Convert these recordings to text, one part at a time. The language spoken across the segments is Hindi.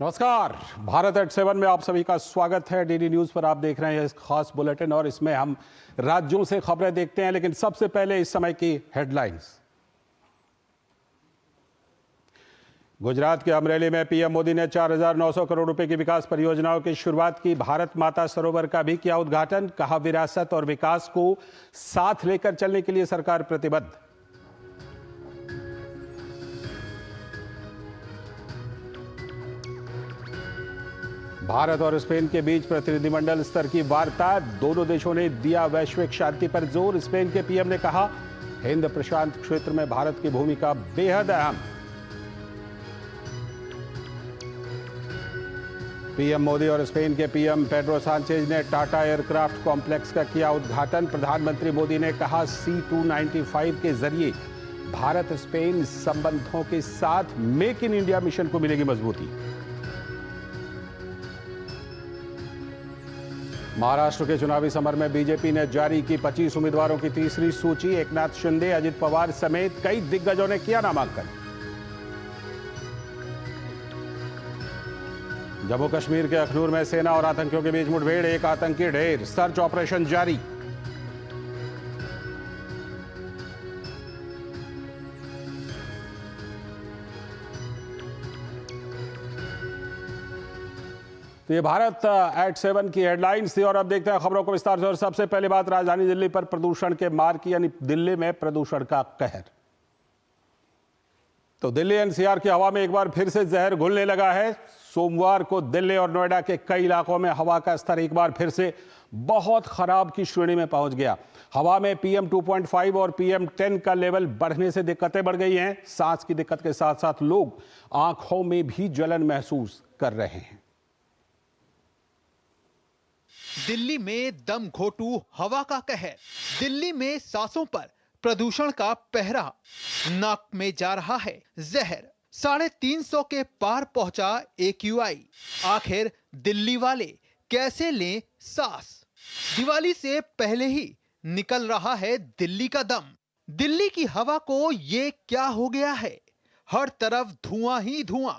नमस्कार, भारत एट 7 में आप सभी का स्वागत है। डीडी न्यूज पर आप देख रहे हैं इस खास बुलेटिन और इसमें हम राज्यों से खबरें देखते हैं, लेकिन सबसे पहले इस समय की हेडलाइंस। गुजरात के अमरेली में पीएम मोदी ने 4,900 करोड़ रुपए की विकास परियोजनाओं की शुरुआत की। भारत माता सरोवर का भी किया उद्घाटन। कहा, विरासत और विकास को साथ लेकर चलने के लिए सरकार प्रतिबद्ध। भारत और स्पेन के बीच प्रतिनिधिमंडल स्तर की वार्ता। दोनों देशों ने दिया वैश्विक शांति पर जोर। स्पेन के पीएम ने कहा, हिंद प्रशांत क्षेत्र में भारत की भूमिका बेहद अहम। पीएम मोदी और स्पेन के पीएम पेड्रो सांचेज ने टाटा एयरक्राफ्ट कॉम्प्लेक्स का किया उद्घाटन। प्रधानमंत्री मोदी ने कहा, C-295 के जरिए भारत स्पेन संबंधों के साथ मेक इन इंडिया मिशन को मिलेगी मजबूती। महाराष्ट्र के चुनावी समर में बीजेपी ने जारी की 25 उम्मीदवारों की तीसरी सूची। एकनाथ शिंदे, अजित पवार समेत कई दिग्गजों ने किया नामांकन। जम्मू कश्मीर के अखनूर में सेना और आतंकियों के बीच मुठभेड़, एक आतंकी ढेर। सर्च ऑपरेशन जारी। तो ये भारत एट 7 की हेडलाइंस थी और अब देखते हैं खबरों को विस्तार से। और सबसे पहली बात, राजधानी दिल्ली पर प्रदूषण के मार की, यानी दिल्ली में प्रदूषण का कहर। तो दिल्ली एनसीआर की हवा में एक बार फिर से जहर घुलने लगा है। सोमवार को दिल्ली और नोएडा के कई इलाकों में हवा का स्तर एक बार फिर से बहुत खराब की श्रेणी में पहुंच गया। हवा में PM 2.5 और PM 10 का लेवल बढ़ने से दिक्कतें बढ़ गई हैं। सांस की दिक्कत के साथ साथ लोग आंखों में भी जलन महसूस कर रहे हैं। दिल्ली में दम घोटू हवा का कहर। दिल्ली में सांसों पर प्रदूषण का पहरा। नाक में जा रहा है जहर। 350 के पार पहुंचा AQI। आखिर दिल्ली वाले कैसे लें सांस? दिवाली से पहले ही निकल रहा है दिल्ली का दम। दिल्ली की हवा को ये क्या हो गया है? हर तरफ धुआं ही धुआं।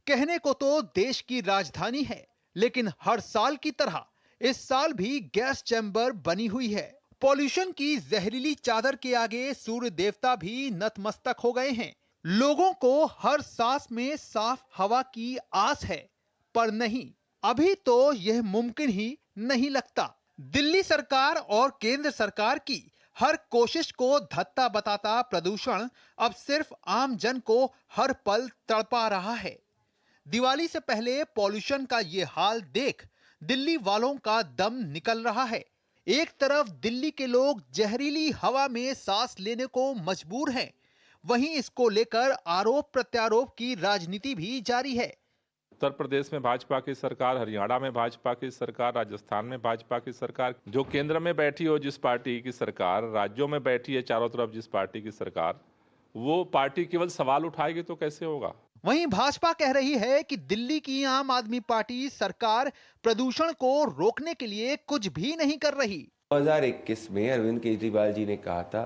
कहने को तो देश की राजधानी है, लेकिन हर साल की तरह इस साल भी गैस चैम्बर बनी हुई है। पॉल्यूशन की जहरीली चादर के आगे सूर्य देवता भी नतमस्तक हो गए हैं। लोगों को हर सांस में साफ हवा की आस है, पर नहीं, अभी तो यह मुमकिन ही नहीं लगता। दिल्ली सरकार और केंद्र सरकार की हर कोशिश को धत्ता बताता प्रदूषण अब सिर्फ आम जन को हर पल तड़पा रहा है। दिवाली से पहले पॉल्यूशन का ये हाल देख दिल्ली वालों का दम निकल रहा है। एक तरफ दिल्ली के लोग जहरीली हवा में सांस लेने को मजबूर हैं, वहीं इसको लेकर आरोप प्रत्यारोप की राजनीति भी जारी है। उत्तर प्रदेश में भाजपा की सरकार, हरियाणा में भाजपा की सरकार, राजस्थान में भाजपा की सरकार, जो केंद्र में बैठी हो जिस पार्टी की सरकार, राज्यों में बैठी है चारों तरफ जिस पार्टी की सरकार, वो पार्टी केवल सवाल उठाएगी तो कैसे होगा? वहीं भाजपा कह रही है कि दिल्ली की आम आदमी पार्टी सरकार प्रदूषण को रोकने के लिए कुछ भी नहीं कर रही। 2021 में अरविंद केजरीवाल जी ने कहा था,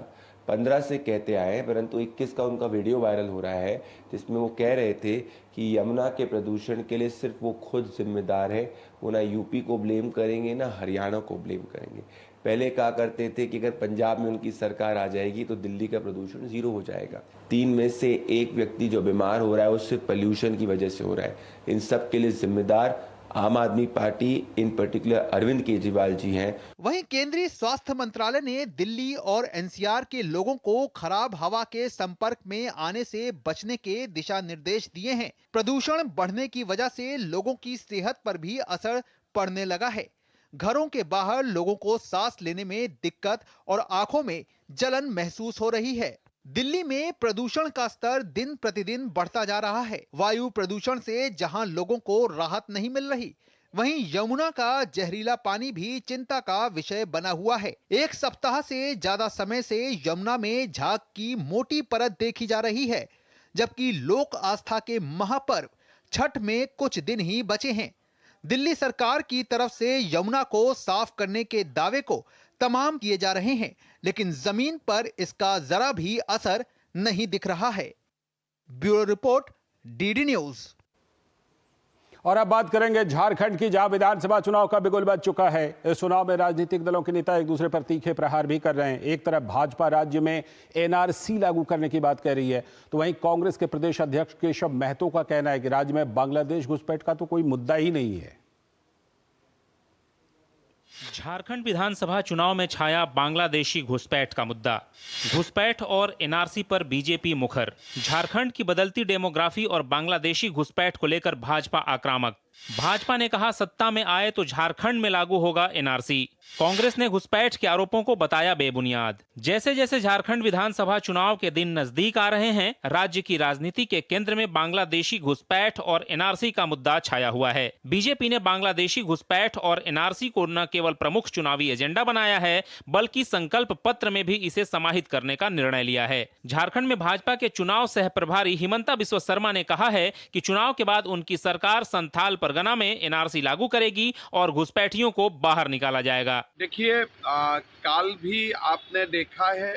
15 से कहते आए हैं, परंतु 21 का उनका वीडियो वायरल हो रहा है जिसमें वो कह रहे थे कि यमुना के प्रदूषण के लिए सिर्फ वो खुद जिम्मेदार है। वो ना यूपी को ब्लेम करेंगे ना हरियाणा को ब्लेम करेंगे। पहले कहा करते थे कि अगर पंजाब में उनकी सरकार आ जाएगी तो दिल्ली का प्रदूषण 0 हो जाएगा। 3 में से 1 व्यक्ति जो बीमार हो रहा है वो सिर्फ पोल्यूशन की वजह से हो रहा है। इन सब के लिए जिम्मेदार Aam Aadmi party, in particular Arvind Kejriwal ji हैं। वहीं केंद्रीय स्वास्थ्य मंत्रालय ने दिल्ली और NCR के लोगों को खराब हवा के संपर्क में आने से बचने के दिशा निर्देश दिए हैं। प्रदूषण बढ़ने की वजह से लोगों की सेहत पर भी असर पड़ने लगा है। घरों के बाहर लोगों को सांस लेने में दिक्कत और आंखों में जलन महसूस हो रही है। दिल्ली में प्रदूषण का स्तर दिन प्रतिदिन बढ़ता जा रहा है। वायु प्रदूषण से जहां लोगों को राहत नहीं मिल रही, वहीं यमुना का जहरीला पानी भी चिंता का विषय बना हुआ है। एक सप्ताह से ज्यादा समय से यमुना में झाग की मोटी परत देखी जा रही है, जबकि लोक आस्था के महापर्व छठ में कुछ दिन ही बचे हैं। दिल्ली सरकार की तरफ से यमुना को साफ करने के दावे को तमाम किए जा रहे हैं, लेकिन जमीन पर इसका जरा भी असर नहीं दिख रहा है। Bureau report, DD news. और अब बात करेंगे झारखंड की, जहां विधानसभा चुनाव का बिगुल बज चुका है। इस चुनाव में राजनीतिक दलों के नेता एक दूसरे पर तीखे प्रहार भी कर रहे हैं। एक तरफ भाजपा राज्य में एनआरसी लागू करने की बात कह रही है, तो वहीं कांग्रेस के प्रदेश अध्यक्ष केशव महतो का कहना है कि राज्य में बांग्लादेश घुसपैठ का तो कोई मुद्दा ही नहीं है। झारखंड विधानसभा चुनाव में छाया बांग्लादेशी घुसपैठ का मुद्दा। घुसपैठ और एनआरसी पर बीजेपी मुखर। झारखंड की बदलती डेमोग्राफी और बांग्लादेशी घुसपैठ को लेकर भाजपा आक्रामक। भाजपा ने कहा सत्ता में आए तो झारखंड में लागू होगा एनआरसी। कांग्रेस ने घुसपैठ के आरोपों को बताया बेबुनियाद। जैसे जैसे झारखंड विधानसभा चुनाव के दिन नजदीक आ रहे हैं, राज्य की राजनीति के केंद्र में बांग्लादेशी घुसपैठ और एनआरसी का मुद्दा छाया हुआ है। बीजेपी ने बांग्लादेशी घुसपैठ और एनआरसी को न केवल प्रमुख चुनावी एजेंडा बनाया है, बल्कि संकल्प पत्र में भी इसे समाहित करने का निर्णय लिया है। झारखंड में भाजपा के चुनाव सह प्रभारी हिमंता बिस्वा शर्मा ने कहा है कि चुनाव के बाद उनकी सरकार संथाल परगना में एनआरसी लागू करेगी और घुसपैठियों को बाहर निकाला जाएगा। देखिए, कल भी आपने देखा है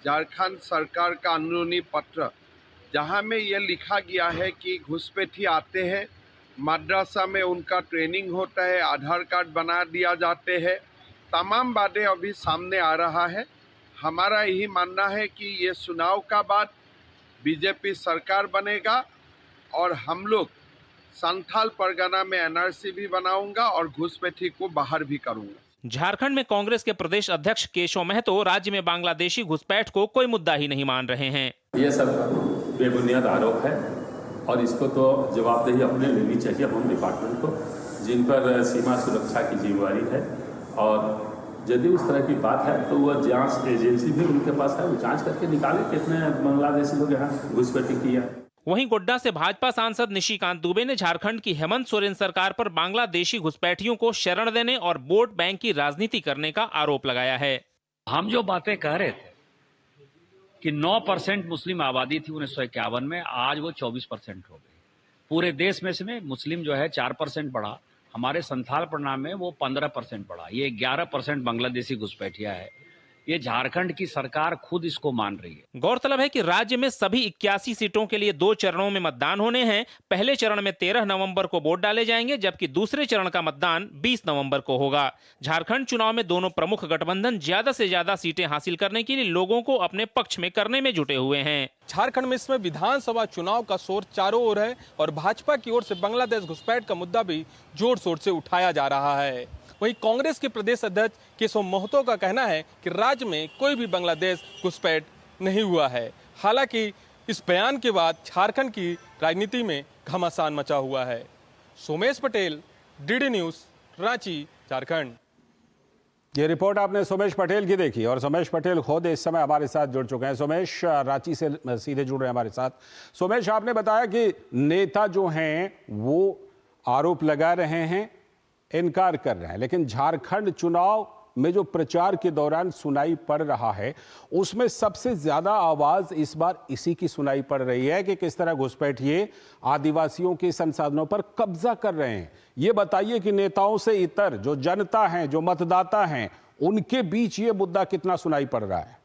झारखंड सरकार का अनुरोध पत्र, जहां में ये लिखा गया है कि घुसपैठी आते हैं, मदरसा में उनका ट्रेनिंग होता है, आधार कार्ड बना दिया जाते हैं। तमाम बातें अभी सामने आ रहा है। हमारा यही मानना है कि ये चुनाव का बाद बीजेपी सरकार बनेगा और हम लोग संथाल परगना में एनआरसी भी बनाऊंगा और घुसपैठी को बाहर भी करूंगा। झारखंड में कांग्रेस के प्रदेश अध्यक्ष केशव महतो राज्य में बांग्लादेशी घुसपैठ को कोई मुद्दा ही नहीं मान रहे हैं। ये सब बेबुनियाद आरोप है और इसको तो जवाबदेही अपने लेनी चाहिए होम डिपार्टमेंट को, जिन पर सीमा सुरक्षा की जिम्मेवारी है। और यदि उस तरह की बात है तो वह जांच एजेंसी भी उनके पास है, वो जांच करके निकाले कितने बांग्लादेशी लोग यहाँ घुसपैठी किया। वहीं गोड्डा से भाजपा सांसद निशिकांत दुबे ने झारखंड की हेमंत सोरेन सरकार पर बांग्लादेशी घुसपैठियों को शरण देने और वोट बैंक की राजनीति करने का आरोप लगाया है। हम जो बातें कह रहे थे कि 9% मुस्लिम आबादी थी 1951 में, आज वो 24% हो गई। पूरे देश में से मुस्लिम जो है 4% बढ़ा, हमारे संथाल प्रणाम में वो 15% बढ़ा। ये 11% बांग्लादेशी घुसपैठिया है। ये झारखंड की सरकार खुद इसको मान रही है। गौरतलब है कि राज्य में सभी 81 सीटों के लिए 2 चरणों में मतदान होने हैं। पहले चरण में 13 नवंबर को वोट डाले जाएंगे, जबकि दूसरे चरण का मतदान 20 नवंबर को होगा। झारखंड चुनाव में दोनों प्रमुख गठबंधन ज्यादा से ज्यादा सीटें हासिल करने के लिए लोगों को अपने पक्ष में करने में जुटे हुए हैं। झारखंड में इसमें विधानसभा चुनाव का शोर चारों ओर है और भाजपा की ओर से बांग्लादेश घुसपैठ का मुद्दा भी जोर शोर से उठाया जा रहा है। वहीं कांग्रेस के प्रदेश अध्यक्ष केशव महतो का कहना है कि राज्य में कोई भी बांग्लादेश घुसपैठ नहीं हुआ है। हालांकि इस बयान के बाद झारखंड की राजनीति में घमासान मचा हुआ है। Somesh Patel, DD news, Ranchi, Jharkhand. ये रिपोर्ट आपने सोमेश पटेल की देखी और सोमेश पटेल खुद इस समय हमारे साथ जुड़ चुके हैं। सोमेश रांची से सीधे जुड़ रहे हैं हमारे साथ। सोमेश, आपने बताया कि नेता जो हैं वो आरोप लगा रहे हैं, इनकार कर रहे हैं, लेकिन झारखंड चुनाव में जो प्रचार के दौरान सुनाई पड़ रहा है उसमें सबसे ज्यादा आवाज इस बार इसी की सुनाई पड़ रही है कि किस तरह घुसपैठिए आदिवासियों के संसाधनों पर कब्जा कर रहे हैं। ये बताइए कि नेताओं से इतर जो जनता है, जो मतदाता हैं, उनके बीच ये मुद्दा कितना सुनाई पड़ रहा है?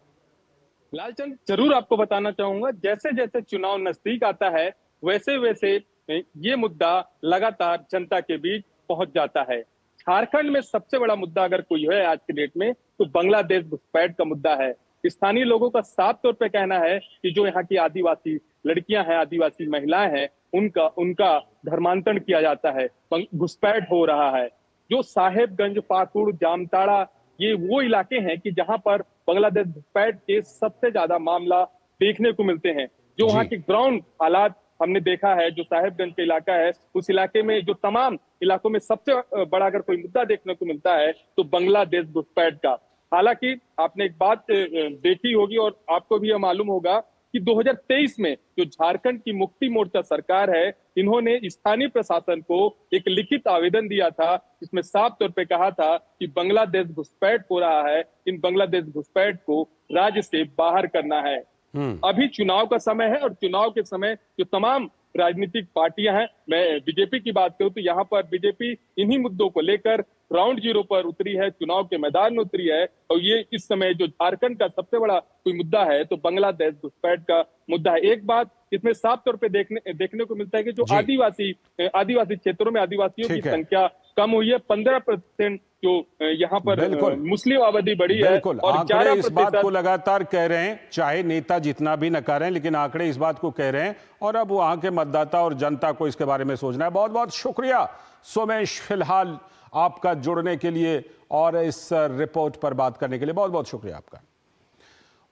लालचंद, जरूर आपको बताना चाहूंगा, जैसे जैसे चुनाव नजदीक आता है वैसे वैसे ये मुद्दा लगातार जनता के बीच पहुंच जाता है। झारखंड में सबसे बड़ा मुद्दा अगर कोई है आज के डेट में तो बांग्लादेश घुसपैठ का मुद्दा है। स्थानीय लोगों का साफ तौर पे कहना है कि जो यहाँ की आदिवासी लड़कियां हैं, आदिवासी महिलाएं हैं, उनका धर्मांतरण किया जाता है, घुसपैठ हो रहा है। जो साहेबगंज, पाकुड़, जामताड़ा, ये वो इलाके हैं कि जहां पर बांग्लादेश घुसपैठ के सबसे ज्यादा मामला देखने को मिलते हैं। जो वहाँ की ग्राउंड हालात हमने देखा है, जो साहेबगंज का इलाका है, उस इलाके में जो तमाम इलाकों में सबसे बड़ा अगर कोई मुद्दा देखने को मिलता है तो बांग्लादेश घुसपैठ का। हालांकि आपने एक बात देखी होगी और आपको भी यह मालूम होगा कि 2023 में जो झारखंड की मुक्ति मोर्चा सरकार है, इन्होंने स्थानीय प्रशासन को एक लिखित आवेदन दिया था, जिसमें साफ तौर पे कहा था कि बांग्लादेश घुसपैठ हो रहा है, इन बांग्लादेश घुसपैठ को राज्य से बाहर करना है। अभी चुनाव का समय है और चुनाव के समय जो तमाम राजनीतिक पार्टियां हैं। मैं बीजेपी की बात करूं तो यहाँ पर बीजेपी इन्हीं मुद्दों को लेकर ग्राउंड जीरो पर उतरी है, चुनाव के मैदान में उतरी है। और ये इस समय जो झारखंड का सबसे बड़ा कोई मुद्दा है तो बांग्लादेश घुसपैठ का मुद्दा है। एक बात इसमें साफ तौर पे देखने को मिलता है कि जो आदिवासी क्षेत्रों में आदिवासियों की संख्या कम हुई है, 15% जो यहाँ पर मुस्लिम आबादी बढ़ी है। और आंकड़े इस बात को लगातार कह रहे हैं, चाहे नेता जितना भी न करें, लेकिन आंकड़े इस बात को कह रहे हैं और अब वहां के मतदाता और जनता को इसके बारे में सोचना है। बहुत बहुत शुक्रिया सोमेश, फिलहाल आपका जुड़ने के लिए और इस रिपोर्ट पर बात करने के लिए बहुत बहुत शुक्रिया आपका।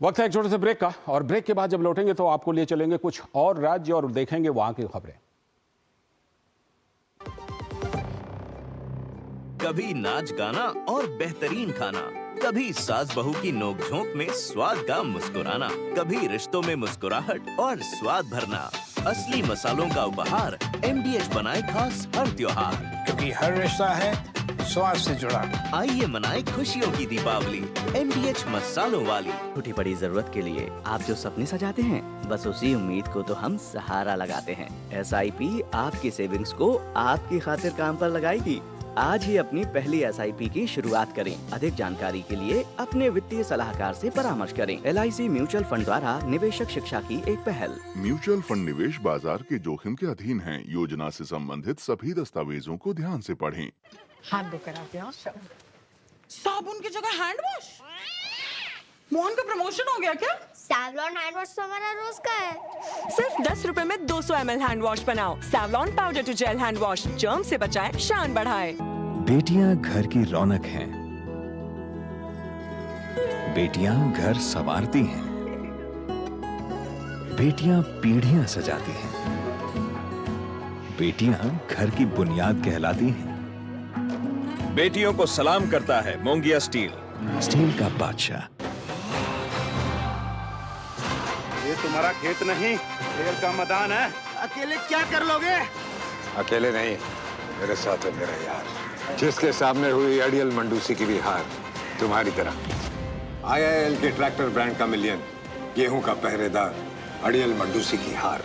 वक्त है एक छोटे से ब्रेक का, और ब्रेक के बाद जब लौटेंगे तो आपको लिए चलेंगे कुछ और राज्य और देखेंगे वहां की खबरें। कभी नाच गाना और बेहतरीन खाना, कभी सास बहू की नोक-झोंक में स्वाद का मुस्कुराना, कभी रिश्तों में मुस्कुराहट और स्वाद भरना। असली मसालों का उपहार MDH बनाए खास हर त्योहार, क्योंकि हर रिश्ता है स्वाद से जुड़ा। आइए मनाए खुशियों की दीपावली MDH मसालों वाली। छोटी बड़ी जरूरत के लिए आप जो सपने सजाते हैं, बस उसी उम्मीद को तो हम सहारा लगाते हैं। SIP आपकी सेविंग्स को आपकी खातिर काम पर लगाएगी। आज ही अपनी पहली SIP की शुरुआत करें। अधिक जानकारी के लिए अपने वित्तीय सलाहकार से परामर्श करें। LIC म्यूचुअल फंड द्वारा निवेशक शिक्षा की एक पहल। म्यूचुअल फंड निवेश बाजार के जोखिम के अधीन है। योजना से संबंधित सभी दस्तावेजों को ध्यान से पढ़ें। हाथ धो कर आते हैं। साबुन की जगह हैंड वॉश। मोहन का प्रमोशन हो गया क्या? सैवलॉन हैंड वॉश तो हमारा रोज का है। सिर्फ 10 रुपए में 200 ml हैंड वॉश बनाओ। Savlon powder to gel hand wash, germ से बचाए, शान बढ़ाए। बेटियां घर की रौनक हैं। बेटियां घर संवारती हैं। बेटियां पीढ़ियां सजाती हैं। बेटियां घर की बुनियाद कहलाती हैं। बेटियों को सलाम करता है मोंगिया स्टील, स्टील का बादशाह। ये तुम्हारा खेत नहीं, खेल का मैदान है। अकेले क्या कर लोगे? अकेले नहीं, मेरे साथ है मेरा यार, जिसके सामने हुई अड़ियल मंडूसी की भी हार तुम्हारी तरह। IIL के ट्रैक्टर ब्रांड का मिलियन, गेहूं का पहरेदार, अड़ियल मंडूसी की हार।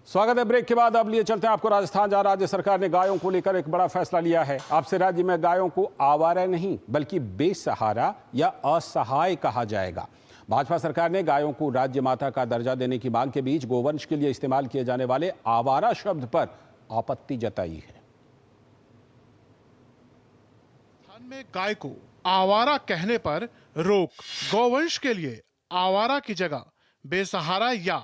स्वागत है ब्रेक के बाद। अब लिए चलते हैं आपको राजस्थान, जहां राज्य सरकार ने गायों को लेकर एक बड़ा फैसला लिया है। अब से राज्य में गायों को आवारा नहीं बल्कि बेसहारा या असहाय कहा जाएगा। भाजपा सरकार ने गायों को राज्य माता का दर्जा देने की मांग के बीच गोवंश के लिए इस्तेमाल किए जाने वाले आवारा शब्द पर आपत्ति जताई है। राजस्थान में गाय को आवारा कहने पर रोक। गोवंश के लिए आवारा की जगह बेसहारा या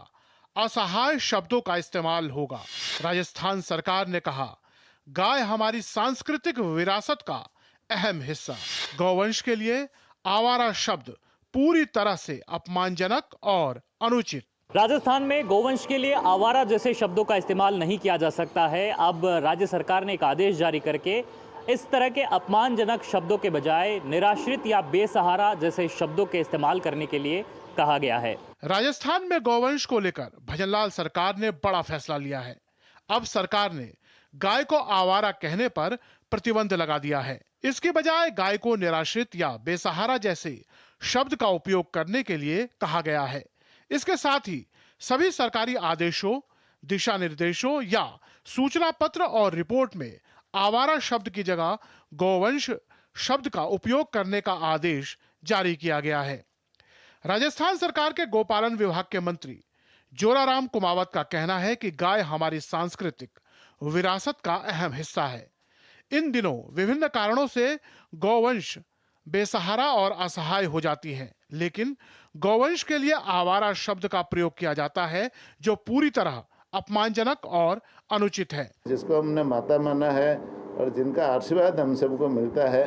असहाय शब्दों का इस्तेमाल होगा। राजस्थान सरकार ने कहा, गाय हमारी सांस्कृतिक विरासत का अहम हिस्सा। गोवंश के लिए आवारा शब्द पूरी तरह से अपमानजनक और अनुचित। राजस्थान में गोवंश के लिए आवारा जैसे शब्दों का इस्तेमाल नहीं किया जा सकता है। अब राज्य सरकार ने एक आदेश जारी करके इस तरह के अपमानजनक शब्दों के बजाय निराश्रित या बेसहारा जैसे शब्दों के इस्तेमाल करने के लिए कहा गया है। राजस्थान में गोवंश को लेकर भजनलाल सरकार ने बड़ा फैसला लिया है। अब सरकार ने गाय को आवारा कहने पर प्रतिबंध लगा दिया है। इसके बजाय गाय को निराश्रित या बेसहारा जैसे शब्द का उपयोग करने के लिए कहा गया है। इसके साथ ही सभी सरकारी आदेशों, दिशा निर्देशों या सूचना पत्र और रिपोर्ट में आवारा शब्द की जगह गोवंश शब्द का उपयोग करने का आदेश जारी किया गया है। राजस्थान सरकार के गोपालन विभाग के मंत्री जोराराम कुमावत का कहना है कि गाय हमारी सांस्कृतिक विरासत का अहम हिस्सा है। इन दिनों विभिन्न कारणों से गोवंश बेसहारा और असहाय हो जाती हैं, लेकिन गोवंश के लिए आवारा शब्द का प्रयोग किया जाता है जो पूरी तरह अपमानजनक और अनुचित है। जिसको हमने माता माना है और जिनका आशीर्वाद हम सबको मिलता है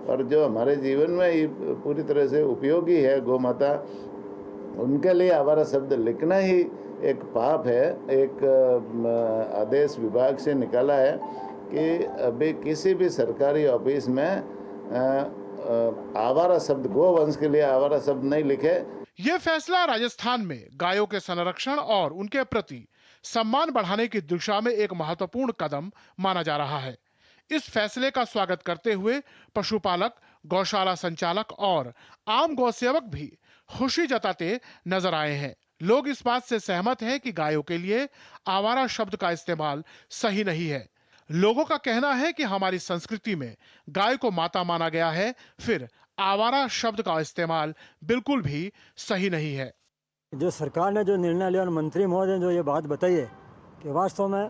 और जो हमारे जीवन में पूरी तरह से उपयोगी है गौ माता, उनके लिए आवारा शब्द लिखना ही एक पाप है। एक आदेश विभाग से निकाला है कि अभी किसी भी सरकारी ऑफिस में आवारा शब्द, गोवंश के लिए आवारा शब्द नहीं लिखे। ये फैसला राजस्थान में गायों के संरक्षण और उनके प्रति सम्मान बढ़ाने की दिशा में एक महत्वपूर्ण कदम माना जा रहा है। इस फैसले का स्वागत करते हुए पशुपालक, गौशाला संचालक और आम गौ सेवक भी खुशी जताते नजर आए हैं। लोग इस बात से सहमत हैं कि गायों के लिए आवारा शब्द का इस्तेमाल सही नहीं है। लोगों का कहना है कि हमारी संस्कृति में गाय को माता माना गया है, फिर आवारा शब्द का इस्तेमाल बिल्कुल भी सही नहीं है। जो सरकार ने जो निर्णय लिया और मंत्री महोदय ने जो ये बात बताई है कि वास्तव में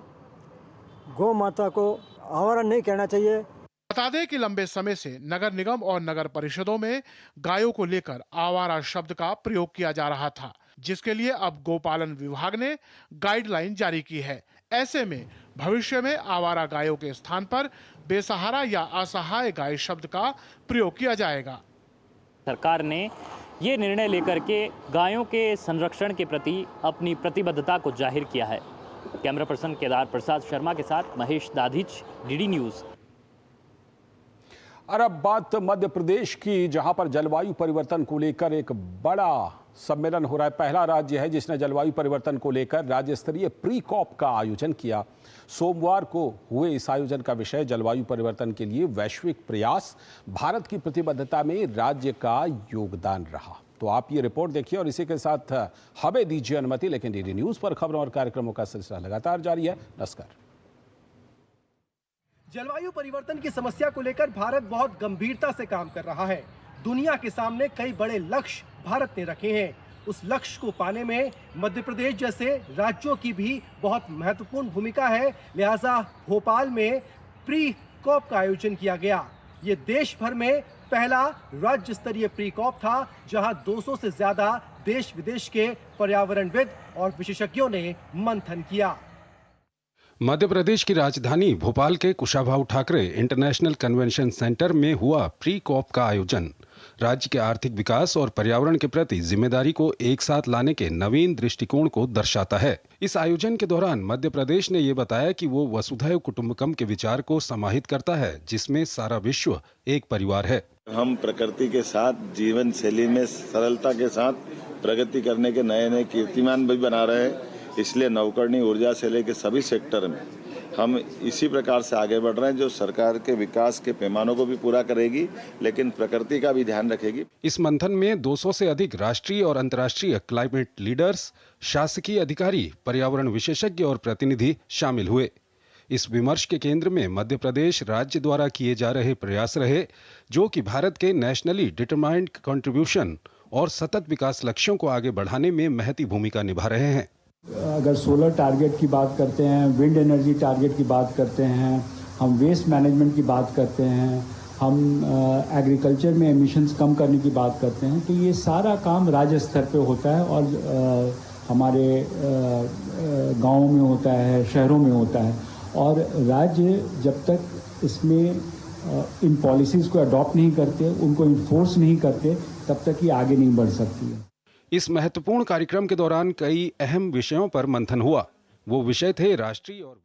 गौ माता को आवारा नहीं कहना चाहिए। बता दें कि लंबे समय से नगर निगम और नगर परिषदों में गायों को लेकर आवारा शब्द का प्रयोग किया जा रहा था, जिसके लिए अब गोपालन विभाग ने गाइडलाइन जारी की है। ऐसे में भविष्य में आवारा गायों के स्थान पर बेसहारा या असहाय गाय शब्द का प्रयोग किया जाएगा। सरकार ने ये निर्णय लेकर के गायों के संरक्षण के प्रति अपनी प्रतिबद्धता को जाहिर किया है। कैमरा पर्सन केदार प्रसाद शर्मा के साथ महेश दाधिच, डीडी न्यूज़। और अब बात मध्य प्रदेश की, जहां पर जलवायु परिवर्तन को लेकर एक बड़ा सम्मेलन हो रहा है। पहला राज्य है जिसने जलवायु परिवर्तन को लेकर राज्य स्तरीय प्री कॉप का आयोजन किया। सोमवार को हुए इस आयोजन का विषय जलवायु परिवर्तन के लिए वैश्विक प्रयास, भारत की प्रतिबद्धता में राज्य का योगदान रहा। तो आप ये रिपोर्ट देखिए और इसी के साथ हमें दीजिए अनुमति, लेकिन डीडी न्यूज़ पर खबरों और कार्यक्रमों का सिलसिला लगातार जारी है। नमस्कार। जलवायु परिवर्तन की समस्या को लेकर भारत बहुत गंभीरता से काम कर रहा है। दुनिया के सामने कई बड़े लक्ष्य भारत ने रखे हैं। उस लक्ष्य को पाने में मध्य प्रदेश जैसे राज्यों की भी बहुत महत्वपूर्ण भूमिका है। लिहाजा भोपाल में प्री कॉप का आयोजन किया गया। ये देश भर में पहला राज्य स्तरीय प्री कॉप था, जहां 200 से ज्यादा देश विदेश के पर्यावरणविद और विशेषज्ञों ने मंथन किया। मध्य प्रदेश की राजधानी भोपाल के Kushabhau Thackeray international convention centre में हुआ प्री कॉप का आयोजन राज्य के आर्थिक विकास और पर्यावरण के प्रति जिम्मेदारी को एक साथ लाने के नवीन दृष्टिकोण को दर्शाता है। इस आयोजन के दौरान मध्य प्रदेश ने ये बताया कि वो वसुधैव कुटुंबकम के विचार को समाहित करता है, जिसमें सारा विश्व एक परिवार है। हम प्रकृति के साथ जीवन शैली में सरलता के साथ प्रगति करने के नए नए कीर्तिमान भी बना रहे हैं। इसलिए नवकरणीय ऊर्जा से लेकर सभी सेक्टर में हम इसी प्रकार से आगे बढ़ रहे हैं, जो सरकार के विकास के पैमानों को भी पूरा करेगी, लेकिन प्रकृति का भी ध्यान रखेगी। इस मंथन में 200 से अधिक राष्ट्रीय और अंतर्राष्ट्रीय क्लाइमेट लीडर्स, शासकीय अधिकारी, पर्यावरण विशेषज्ञ और प्रतिनिधि शामिल हुए। इस विमर्श के केंद्र में मध्य प्रदेश राज्य द्वारा किए जा रहे प्रयास रहे, जो कि भारत के नेशनली डिटरमाइंड कंट्रीब्यूशन और सतत विकास लक्ष्यों को आगे बढ़ाने में महती भूमिका निभा रहे हैं। अगर सोलर टारगेट की बात करते हैं, विंड एनर्जी टारगेट की बात करते हैं, हम वेस्ट मैनेजमेंट की बात करते हैं, हम एग्रीकल्चर में एमिशंस कम करने की बात करते हैं, तो ये सारा काम राज्य स्तर पे होता है और हमारे गाँवों में होता है, शहरों में होता है। और राज्य जब तक इसमें इन पॉलिसीज़ को अडॉप्ट नहीं करते, उनको इन्फोर्स नहीं करते, तब तक ये आगे नहीं बढ़ सकती है। इस महत्वपूर्ण कार्यक्रम के दौरान कई अहम विषयों पर मंथन हुआ। वो विषय थे राष्ट्रीय और